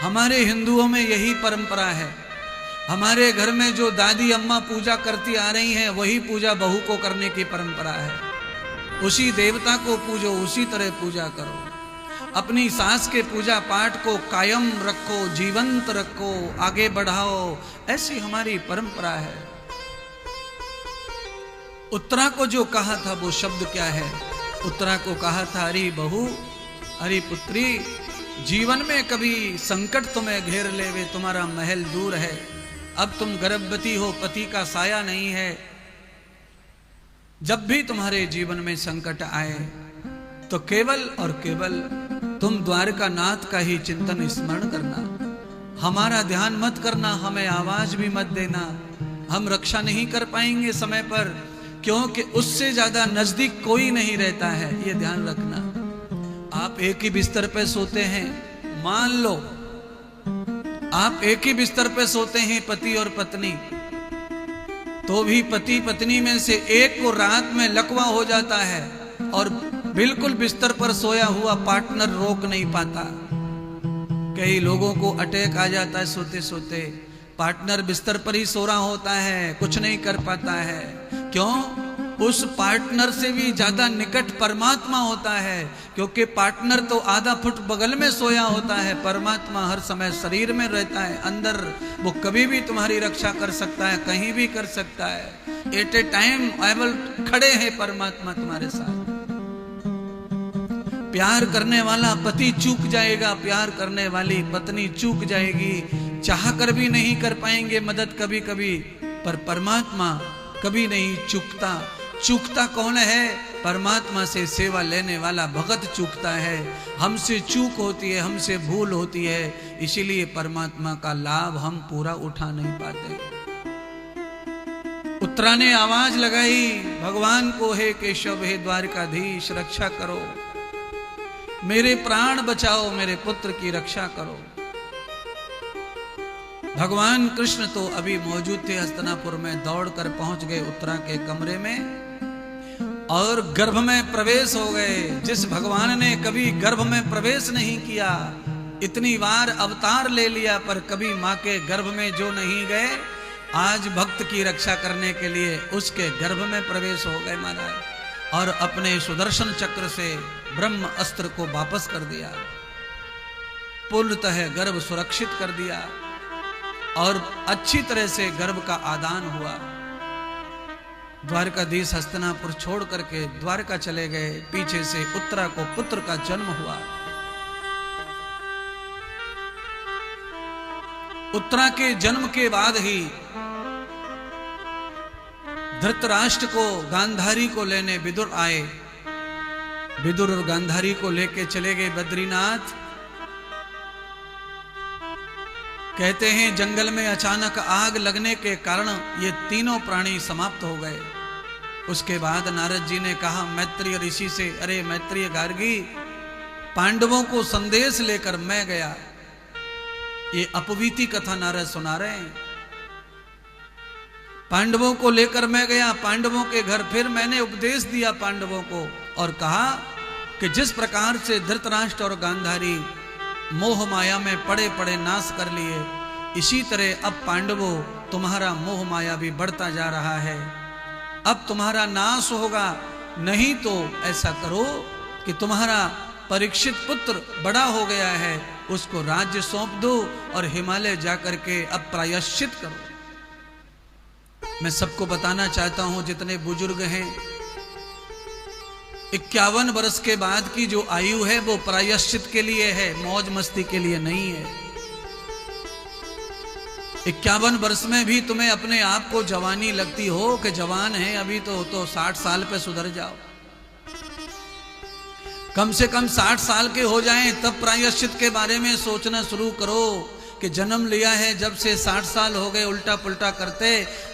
हमारे हिंदुओं में यही परंपरा है। हमारे घर में जो दादी अम्मा पूजा करती आ रही हैं वही पूजा बहू को करने की परंपरा है। उसी देवता को पूजो, उसी तरह पूजा करो। अपनी सास के पूजा पाठ को कायम रखो, जीवंत रखो, आगे बढ़ाओ, ऐसी हमारी परंपरा है। उत्तरा को जो कहा था वो शब्द क्या है? उत्तरा को कहा था, अरे बहू, अरे पुत्री, जीवन में कभी संकट तुम्हें घेर लेवे, तुम्हारा महल दूर है, अब तुम गर्भवती हो, पति का साया नहीं है। जब भी तुम्हारे जीवन में संकट आए तो केवल और केवल तुम द्वारका नाथ का ही चिंतन स्मरण करना। हमारा ध्यान मत करना, हमें आवाज भी मत देना। हम रक्षा नहीं कर पाएंगे समय पर, क्योंकि उससे ज्यादा नजदीक कोई नहीं रहता है, ये ध्यान रखना। आप एक ही बिस्तर पे सोते हैं, मान लो आप एक ही बिस्तर पे सोते हैं पति और पत्नी, तो भी पति पत्नी में से एक को रात में लकवा हो जाता है और बिल्कुल बिस्तर पर सोया हुआ पार्टनर रोक नहीं पाता। कई लोगों को अटैक आ जाता है सोते सोते, पार्टनर बिस्तर पर ही सो रहा होता है, कुछ नहीं कर पाता है। क्यों? उस पार्टनर से भी ज्यादा निकट परमात्मा होता है, क्योंकि पार्टनर तो आधा फुट बगल में सोया होता है, परमात्मा हर समय शरीर में रहता है अंदर। वो कभी भी तुम्हारी रक्षा कर सकता है, कहीं भी कर सकता है। एट ए टाइम एबल खड़े हैं परमात्मा तुम्हारे साथ। प्यार करने वाला पति चूक जाएगा, प्यार करने वाली पत्नी चूक जाएगी, चाह कर भी नहीं कर पाएंगे मदद कभी कभी, पर परमात्मा कभी नहीं चूकता। चूकता कौन है? परमात्मा से सेवा लेने वाला भगत चूकता है। हमसे चूक होती है, हमसे भूल होती है, इसीलिए परमात्मा का लाभ हम पूरा उठा नहीं पाते। उत्तरा ने आवाज लगाई भगवान को, हे केशव, हे द्वारकाधीश, रक्षा करो, मेरे प्राण बचाओ, मेरे पुत्र की रक्षा करो। भगवान कृष्ण तो अभी मौजूद थे हस्तिनापुर में, दौड़कर पहुंच गए उत्तरा के कमरे में और गर्भ में प्रवेश हो गए। जिस भगवान ने कभी गर्भ में प्रवेश नहीं किया, इतनी बार अवतार ले लिया, पर कभी मां के गर्भ में जो नहीं गए, आज भक्त की रक्षा करने के लिए उसके गर्भ में प्रवेश हो गए महाराज, और अपने सुदर्शन चक्र से ब्रह्म अस्त्र को वापस कर दिया, पूर्णतः गर्भ सुरक्षित कर दिया और अच्छी तरह से गर्भ का आदान हुआ। द्वारकाधीश हस्तिनापुर छोड़ करके द्वारका चले गए। पीछे से उत्तरा को पुत्र का जन्म हुआ। उत्तरा के जन्म के बाद ही धृतराष्ट्र को, गांधारी को लेने विदुर आए। विदुर और गांधारी को लेके चले गए बद्रीनाथ। कहते हैं जंगल में अचानक आग लगने के कारण ये तीनों प्राणी समाप्त हो गए। उसके बाद नारद जी ने कहा मैत्रेय ऋषि से, अरे मैत्रेय गार्गी, पांडवों को संदेश लेकर मैं गया। ये अपवीति कथा नारद सुना रहे हैं। पांडवों को लेकर मैं गया पांडवों के घर, फिर मैंने उपदेश दिया पांडवों को और कहा कि जिस प्रकार से धृतराष्ट्र और गांधारी मोह माया में पड़े पड़े नाश कर लिए, इसी तरह अब पांडवों तुम्हारा मोह माया भी बढ़ता जा रहा है, अब तुम्हारा नाश होगा। नहीं तो ऐसा करो कि तुम्हारा परीक्षित पुत्र बड़ा हो गया है, उसको राज्य सौंप दो और हिमालय जाकर के अब प्रायश्चित करो। मैं सबको बताना चाहता हूं, जितने बुजुर्ग हैं, 51 वर्ष के बाद की जो आयु है वो प्रायश्चित के लिए है, मौज मस्ती के लिए नहीं है। 51 वर्ष में भी तुम्हें अपने आप को जवानी लगती हो कि जवान है अभी तो 60 साल पे सुधर जाओ। कम से कम 60 साल के हो जाएं तब प्रायश्चित के बारे में सोचना शुरू करो कि जन्म लिया है जब से 60 साल हो गए उल्टा पुल्टा करते,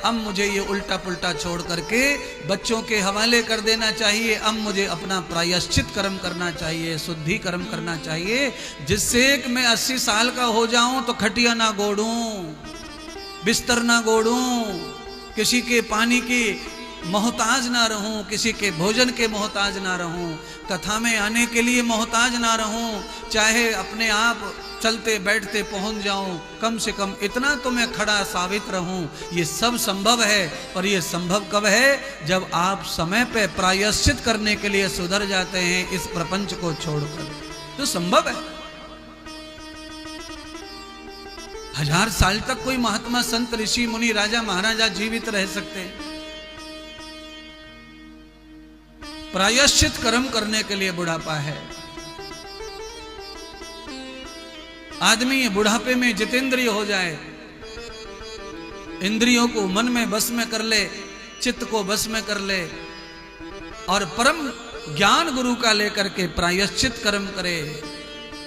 अब मुझे ये उल्टा पुल्टा छोड़ करके बच्चों के हवाले कर देना चाहिए। अब मुझे अपना प्रायश्चित कर्म करना चाहिए, शुद्धि कर्म करना चाहिए, जिससे कि मैं 80 साल का हो जाऊं तो खटिया ना गोड़ूं, बिस्तर ना गोड़ूं, किसी के पानी की मोहताज ना रहूं, किसी के भोजन के मोहताज ना रहूं, कथा में आने के लिए मोहताज ना रहूं, चाहे अपने आप चलते बैठते पहुंच जाऊं, कम से कम इतना तो मैं खड़ा साबित रहूं। ये सब संभव है, पर ये संभव कब है? जब आप समय पे प्रायश्चित करने के लिए सुधर जाते हैं इस प्रपंच को छोड़कर, तो संभव है। 1000 साल तक कोई महात्मा संत ऋषि मुनि राजा महाराजा जीवित रह सकते हैं। प्रायश्चित कर्म करने के लिए बुढ़ापा है। आदमी बुढ़ापे में जितेंद्रिय हो जाए, इंद्रियों को मन में बस में कर ले, चित्त को बस में कर ले और परम ज्ञान गुरु का लेकर के प्रायश्चित कर्म करे,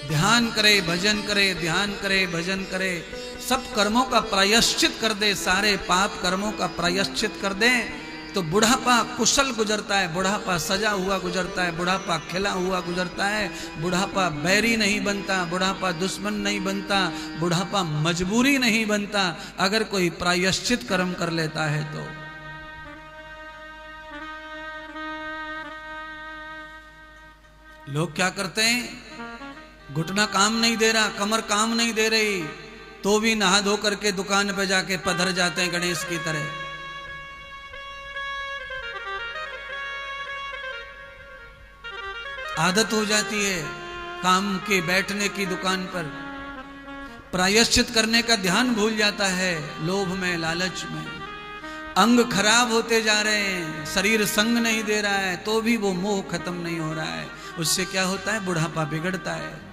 ध्यान करे, भजन करे, ध्यान करे, भजन करे, सब कर्मों का प्रायश्चित कर दे, सारे पाप कर्मों का प्रायश्चित कर दे, तो बुढ़ापा कुशल गुजरता है, बुढ़ापा सजा हुआ गुजरता है, बुढ़ापा खिला हुआ गुजरता है, बुढ़ापा बैरी नहीं बनता, बुढ़ापा दुश्मन नहीं बनता, बुढ़ापा मजबूरी नहीं बनता, अगर कोई प्रायश्चित कर्म कर लेता है तो। लोग क्या करते हैं, घुटना काम नहीं दे रहा, कमर काम नहीं दे रही, तो भी नहा धो करके दुकान पे जाके पधर जाते हैं गणेश की तरह। आदत हो जाती है काम के, बैठने की दुकान पर, प्रायश्चित करने का ध्यान भूल जाता है लोभ में, लालच में। अंग खराब होते जा रहे हैं, शरीर संग नहीं दे रहा है, तो भी वो मोह खत्म नहीं हो रहा है। उससे क्या होता है? बुढ़ापा बिगड़ता है।